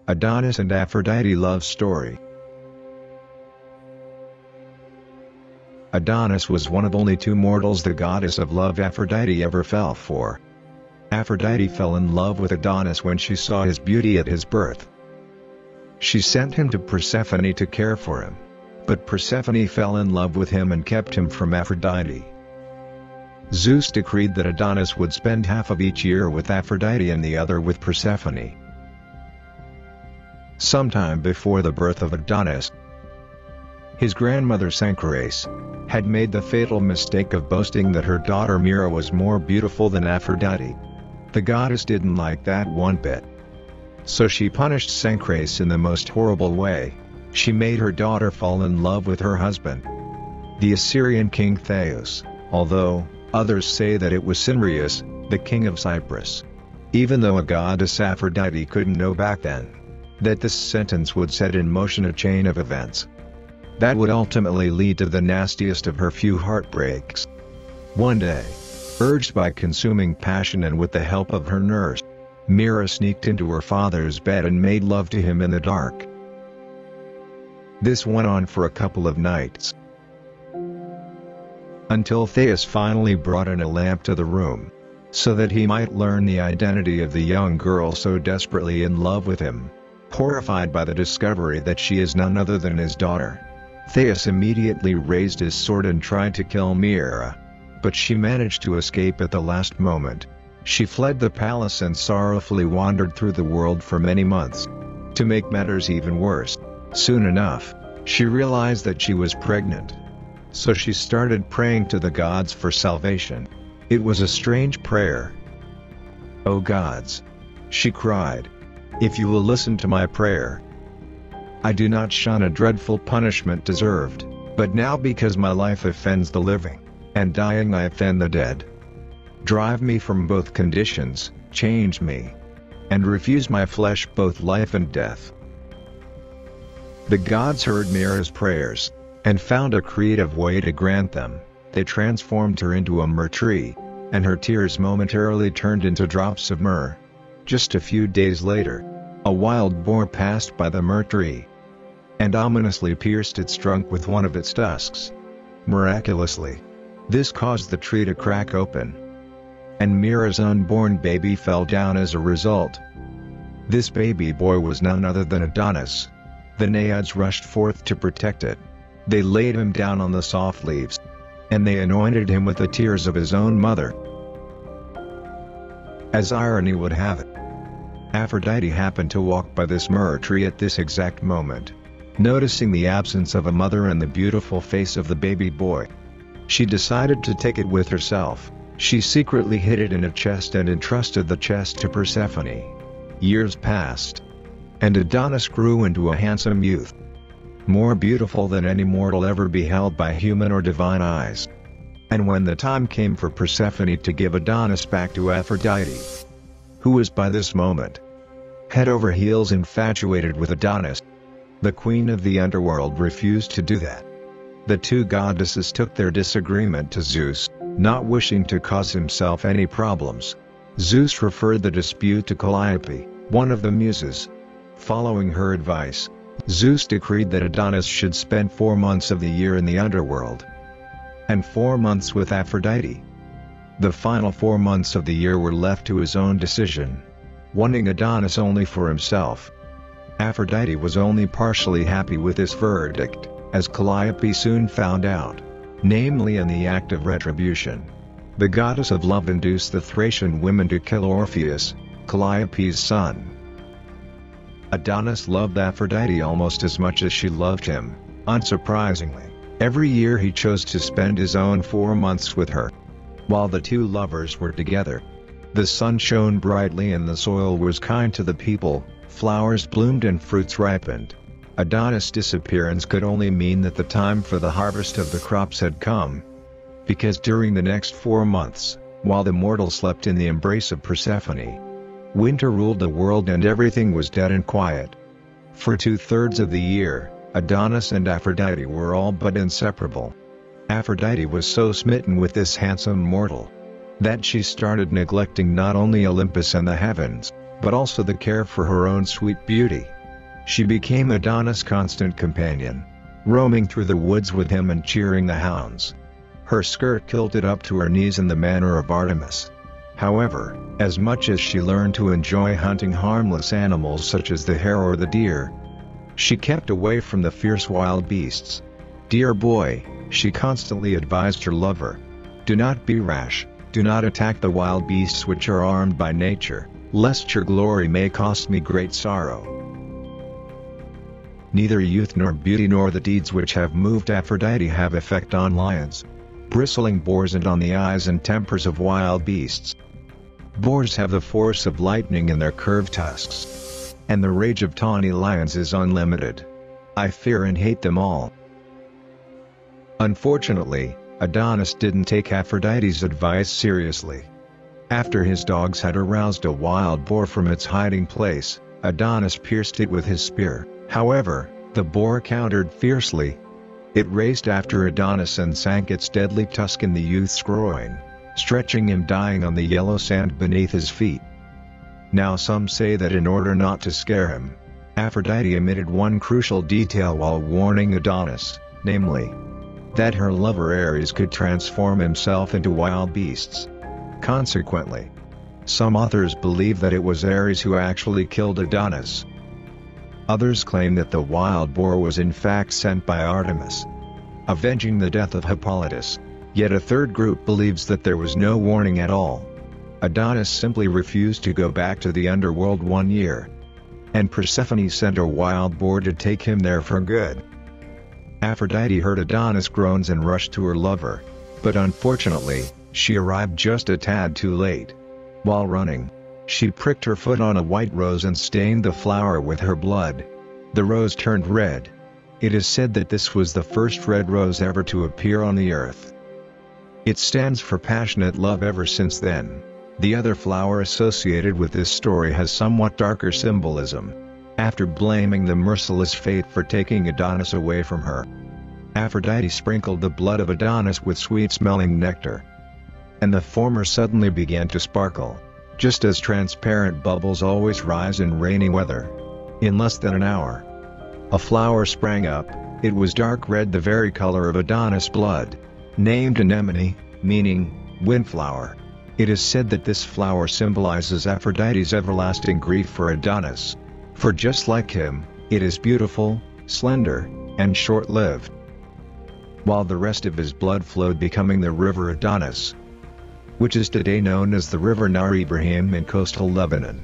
Adonis and Aphrodite love story. Adonis was one of only two mortals the goddess of love Aphrodite ever fell for. Aphrodite fell in love with Adonis when she saw his beauty at his birth. She sent him to Persephone to care for him. But Persephone fell in love with him and kept him from Aphrodite. Zeus decreed that Adonis would spend half of each year with Aphrodite and the other with Persephone. Sometime before the birth of Adonis, his grandmother Sancharice had made the fatal mistake of boasting that her daughter Mira was more beautiful than Aphrodite. The goddess didn't like that one bit. So she punished Sancharice in the most horrible way. She made her daughter fall in love with her husband, the Assyrian king Zeus, although others say that it was Cinyras, the king of Cyprus. Even though a goddess Aphrodite couldn't know back then that this sentence would set in motion a chain of events that would ultimately lead to the nastiest of her few heartbreaks. One day, urged by consuming passion and with the help of her nurse, Mira sneaked into her father's bed and made love to him in the dark. This went on for a couple of nights, until Zeus finally brought in a lamp to the room, so that he might learn the identity of the young girl so desperately in love with him. Horrified by the discovery that she is none other than his daughter, Zeus immediately raised his sword and tried to kill Mira. But she managed to escape at the last moment. She fled the palace and sorrowfully wandered through the world for many months. To make matters even worse, soon enough, she realized that she was pregnant. So she started praying to the gods for salvation. It was a strange prayer. "O gods," she cried, "if you will listen to my prayer, I do not shun a dreadful punishment deserved, but now because my life offends the living, and dying I offend the dead. Drive me from both conditions, change me, and refuse my flesh both life and death." The gods heard Mira's prayers, and found a creative way to grant them. They transformed her into a myrrh tree, and her tears momentarily turned into drops of myrrh. Just a few days later, a wild boar passed by the myrrh tree, and ominously pierced its trunk with one of its tusks. Miraculously, this caused the tree to crack open, and Mira's unborn baby fell down as a result. This baby boy was none other than Adonis. The naiads rushed forth to protect it. They laid him down on the soft leaves, and they anointed him with the tears of his own mother. As irony would have it, Aphrodite happened to walk by this myrrh tree at this exact moment. Noticing the absence of a mother and the beautiful face of the baby boy, she decided to take it with herself. She secretly hid it in a chest and entrusted the chest to Persephone. Years passed, and Adonis grew into a handsome youth, more beautiful than any mortal ever beheld by human or divine eyes. And when the time came for Persephone to give Adonis back to Aphrodite, who was by this moment head over heels infatuated with Adonis, the queen of the underworld refused to do that. The two goddesses took their disagreement to Zeus, not wishing to cause himself any problems. Zeus referred the dispute to Calliope, one of the muses. Following her advice, Zeus decreed that Adonis should spend 4 months of the year in the underworld, and 4 months with Aphrodite. The final 4 months of the year were left to his own decision, wanting Adonis only for himself. Aphrodite was only partially happy with this verdict, as Calliope soon found out, namely in the act of retribution. The goddess of love induced the Thracian women to kill Orpheus, Calliope's son. Adonis loved Aphrodite almost as much as she loved him. Unsurprisingly, every year he chose to spend his own 4 months with her. While the two lovers were together, the sun shone brightly and the soil was kind to the people, flowers bloomed and fruits ripened. Adonis' disappearance could only mean that the time for the harvest of the crops had come. Because during the next 4 months, while the mortals slept in the embrace of Persephone, winter ruled the world and everything was dead and quiet. For 2/3 of the year, Adonis and Aphrodite were all but inseparable. Aphrodite was so smitten with this handsome mortal that she started neglecting not only Olympus and the heavens, but also the care for her own sweet beauty. She became Adonis' constant companion, roaming through the woods with him and cheering the hounds. Her skirt kilted up to her knees in the manner of Artemis. However, as much as she learned to enjoy hunting harmless animals such as the hare or the deer, she kept away from the fierce wild beasts. "Dear boy," she constantly advised her lover, "do not be rash, do not attack the wild beasts which are armed by nature, lest your glory may cost me great sorrow." Neither youth nor beauty nor the deeds which have moved Aphrodite have effect on lions, bristling boars and on the eyes and tempers of wild beasts. Boars have the force of lightning in their curved tusks, and the rage of tawny lions is unlimited. I fear and hate them all. Unfortunately, Adonis didn't take Aphrodite's advice seriously. After his dogs had aroused a wild boar from its hiding place, Adonis pierced it with his spear. However, the boar countered fiercely. It raced after Adonis and sank its deadly tusk in the youth's groin, stretching him dying on the yellow sand beneath his feet. Now some say that in order not to scare him, Aphrodite omitted one crucial detail while warning Adonis, namely, that her lover Ares could transform himself into wild beasts. Consequently, some authors believe that it was Ares who actually killed Adonis. Others claim that the wild boar was in fact sent by Artemis, avenging the death of Hippolytus. Yet a third group believes that there was no warning at all. Adonis simply refused to go back to the underworld 1 year, and Persephone sent a wild boar to take him there for good. Aphrodite heard Adonis' groans and rushed to her lover, but unfortunately, she arrived just a tad too late. While running, she pricked her foot on a white rose and stained the flower with her blood. The rose turned red. It is said that this was the first red rose ever to appear on the earth. It stands for passionate love ever since then. The other flower associated with this story has somewhat darker symbolism. After blaming the merciless fate for taking Adonis away from her, Aphrodite sprinkled the blood of Adonis with sweet-smelling nectar, and the former suddenly began to sparkle, just as transparent bubbles always rise in rainy weather. In less than an hour, a flower sprang up. It was dark red, the very color of Adonis' blood, named anemone, meaning windflower. It is said that this flower symbolizes Aphrodite's everlasting grief for Adonis, for just like him, it is beautiful, slender, and short-lived. While the rest of his blood flowed, becoming the river Adonis, which is today known as the river Nar Ibrahim in coastal Lebanon.